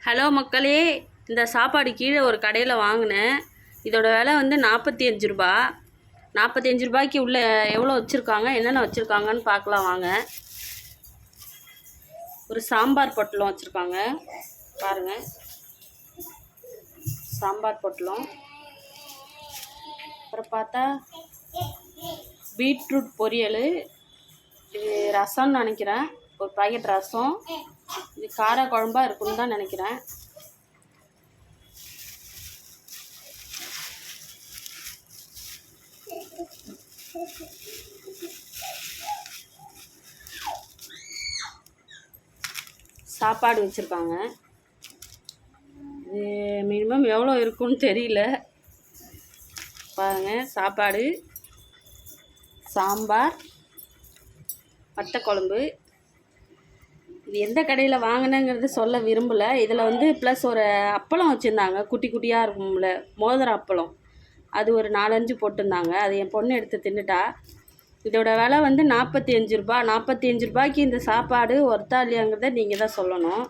Hello மக்களே, இந்த சாப்பாடு கீழே ஒரு கடையில் வாங்கினேன். இதோட விலை வந்து 45 ரூபா. 45 ரூபாய்க்கு உள்ள எவ்வளோ வச்சுருக்காங்க, என்னென்ன வச்சுருக்காங்கன்னு பார்க்கலாம் வாங்க. ஒரு சாம்பார் பொட்டலம் வச்சுருக்காங்க பாருங்கள். சாம்பார் பொட்டலம். அப்புறம் பார்த்தா பீட்ரூட் பொரியல். இது ரசம்னு நினைக்கிறேன், ஒரு பாக்கெட் ரசம். இது கார குழம்பா இருக்குன்னு தான் நினைக்கிறேன். சாப்பாடு வச்சுருக்காங்க. இது மினிமம் எவ்வளோ இருக்குன்னு தெரியல பாருங்கள். சாப்பாடு, சாம்பார், வத்த குழம்பு. இது எந்த கடையில் வாங்கினேங்கிறது சொல்ல விரும்பலை. இதில் வந்து ப்ளஸ் ஒரு அப்பளம் வச்சுருந்தாங்க, குட்டி குட்டியாக இருக்கும்ல மோதிர அப்பளம். அது ஒரு 4-5 போட்டிருந்தாங்க. அது என் பொண்ணு எடுத்து தின்னுட்டா. இதோட விலை வந்து 45 ரூபா. 45 ரூபாய்க்கு இந்த சாப்பாடு ஒர்த்தா இல்லையாங்கிறத நீங்கள் தான் சொல்லணும்.